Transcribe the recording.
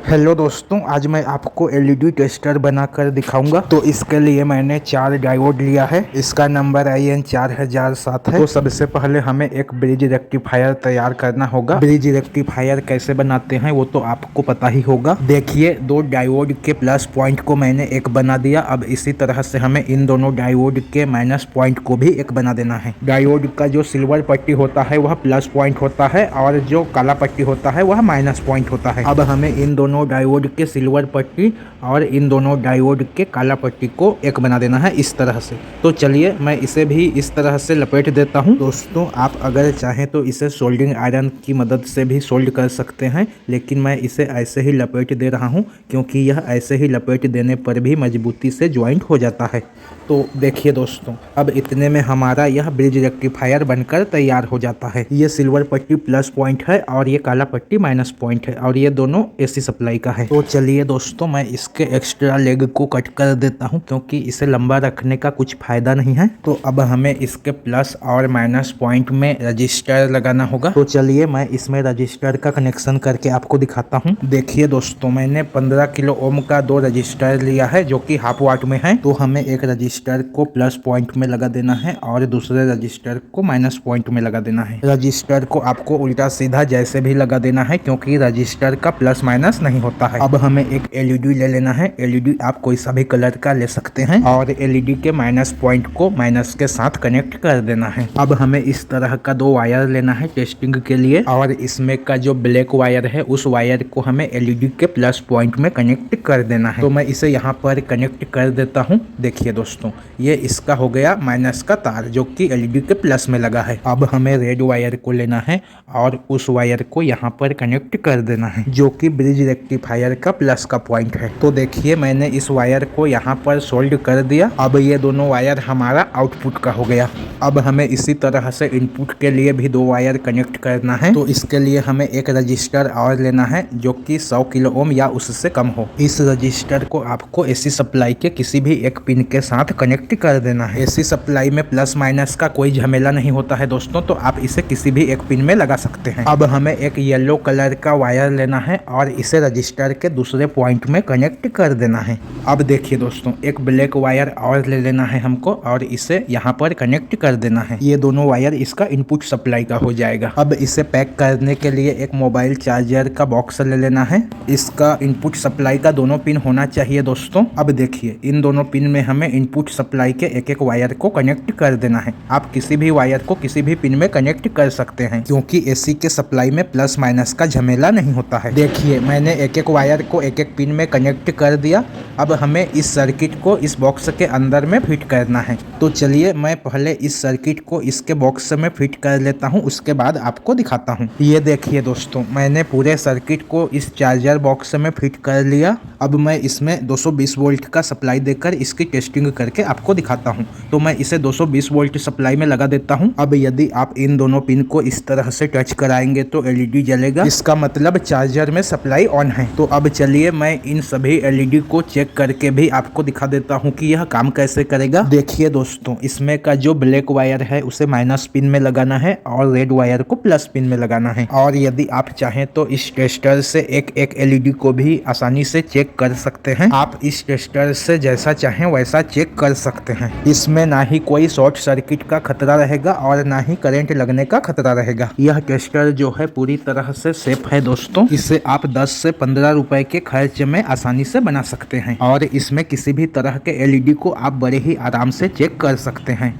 Hello दोस्तों, आज मैं आपको एलईडी टेस्टर बनाकर दिखाऊंगा। तो इसके लिए मैंने 4 डायोड लिया है। इसका नंबर IN 4007 है। तो सबसे पहले हमें एक ब्रिज रेक्टिफायर तैयार करना होगा। ब्रिज रेक्टिफायर कैसे बनाते हैं वो तो आपको पता ही होगा। देखिए, 2 डायोड के प्लस पॉइंट को मैंने एक बना दिया। अब इसी तरह से हमें इन दोनों डायोड के माइनस पॉइंट को भी एक बना देना है। डायोड का जो सिल्वर पट्टी होता है वह प्लस पॉइंट होता है और जो काला पट्टी होता है वह माइनस पॉइंट होता है। अब हमें इन दोनों डायोड के सिल्वर पट्टी और इन दोनों डायोड के काला पट्टी को एक बना देना है इस तरह से। तो चलिए मैं इसे भी इस तरह से लपेट देता हूं। दोस्तों, आप अगर चाहें तो इसे सोल्डिंग आयरन की मदद से भी सोल्ड कर सकते हैं, लेकिन मैं इसे ऐसे ही लपेट दे रहा हूं क्योंकि यह ऐसे ही लपेट देने पर भी मजबूती से ज्वाइंट हो जाता है। तो देखिए दोस्तों, अब इतने में हमारा यह ब्रिज रेक्टिफायर बनकर तैयार हो जाता है। ये सिल्वर पट्टी प्लस पॉइंट है और ये काला पट्टी माइनस पॉइंट है और ये दोनों AC सप्लाई का है। तो चलिए दोस्तों, मैं इसके एक्स्ट्रा लेग को कट कर देता हूं क्योंकि इसे लंबा रखने का कुछ फायदा नहीं है। तो अब हमें इसके प्लस और माइनस पॉइंट में रजिस्टर लगाना होगा। तो चलिए मैं इसमें रजिस्टर का कनेक्शन करके आपको दिखाता हूँ। देखिए दोस्तों, मैंने 15 किलो ओम का 2 रजिस्टर लिया है जो कि हाफ वाट में है। तो हमें एक रजिस्टर को प्लस पॉइंट में लगा देना है और दूसरे रजिस्टर को माइनस पॉइंट में लगा देना है। रजिस्टर को आपको उल्टा सीधा जैसे भी लगा देना है क्योंकि रजिस्टर का प्लस माइनस नहीं होता है। अब हमें एक LED ले लेना है। LED आप कोई सा भी कलर का ले सकते हैं और LED के माइनस पॉइंट को माइनस के साथ कनेक्ट कर देना है। अब हमें इस तरह का 2 वायर लेना है टेस्टिंग के लिए और इसमें का जो ब्लैक वायर है उस वायर को हमें LED के प्लस पॉइंट में कनेक्ट कर देना है। तो मैं इसे यहाँ पर कनेक्ट कर देता हूँ। देखिए दोस्तों, ये इसका हो गया माइनस का तार जो कि LED के प्लस में लगा है। अब हमें रेड वायर को लेना है और उस वायर को यहाँ पर कनेक्ट कर देना है जो कि ब्रिज रेक्टिफायर का प्लस का पॉइंट है। तो देखिए, मैंने इस वायर को यहाँ पर सोल्ड कर दिया। अब ये दोनों वायर हमारा आउटपुट का हो गया। अब हमें इसी तरह से इनपुट के लिए भी 2 वायर कनेक्ट करना है। तो इसके लिए हमें एक रजिस्टर और लेना है जो कि 100 किलो ओम या उससे कम हो। इस रजिस्टर को आपको AC सप्लाई के किसी भी एक पिन के साथ कनेक्ट कर देना है। AC सप्लाई में प्लस माइनस का कोई झमेला नहीं होता है दोस्तों, तो आप इसे किसी भी एक पिन में लगा सकते हैं। अब हमें एक येलो कलर का वायर लेना है और इसे रजिस्टर के दूसरे पॉइंट में कनेक्ट कर देना है। अब देखिए दोस्तों, एक ब्लैक वायर और ले लेना है हमको और इसे यहाँ पर कनेक्ट कर देना है। ये दोनों वायर इसका इनपुट सप्लाई का हो जाएगा। अब इसे पैक करने के लिए एक मोबाइल चार्जर का बॉक्स ले लेना है। इसका इनपुट सप्लाई का दोनों पिन होना चाहिए दोस्तों। अब देखिए, इन दोनों पिन में हमें इनपुट सप्लाई के एक एक वायर को कनेक्ट कर देना है। आप किसी भी वायर को किसी भी पिन में कनेक्ट कर सकते हैं क्योंकि AC के सप्लाई में प्लस माइनस का झमेला नहीं होता है। देखिए, मैंने एक एक वायर को एक एक पिन में कनेक्ट कर दिया। अब हमें इस सर्किट को इस बॉक्स के अंदर में फिट करना है। तो चलिए मैं पहले इस सर्किट को इसके बॉक्स में फिट कर लेता हूँ, उसके बाद आपको दिखाता हूँ। ये देखिए दोस्तों, मैंने पूरे सर्किट को इस चार्जर बॉक्स में फिट कर लिया। अब मैं इसमें 220 वोल्ट का सप्लाई देकर इसकी टेस्टिंग करके आपको दिखाता हूँ। तो मैं इसे 220 वोल्ट सप्लाई में लगा देता हूँ। अब यदि आप इन दोनों पिन को इस तरह से टच कराएंगे तो LED जलेगा। इसका मतलब चार्जर में सप्लाई ऑन है। तो अब चलिए मैं इन सभी LED को चेक करके भी आपको दिखा देता हूँ कि यह काम कैसे करेगा। देखिए दोस्तों, इसमें का जो ब्लैक वायर है उसे माइनस पिन में लगाना है और रेड वायर को प्लस पिन में लगाना है। और यदि आप चाहें तो इस टेस्टर से एक एक LED को भी आसानी से चेक कर सकते हैं। आप इस टेस्टर से जैसा चाहें वैसा चेक कर सकते हैं। इसमें ना ही कोई शॉर्ट सर्किट का खतरा रहेगा और ना ही करंट लगने का खतरा रहेगा। यह टेस्टर जो है पूरी तरह से सेफ है दोस्तों। इसे आप 10 से 15 रुपए के खर्च में आसानी से बना सकते हैं और इसमें किसी भी तरह के LED को आप बड़े ही आराम से चेक कर सकते हैं।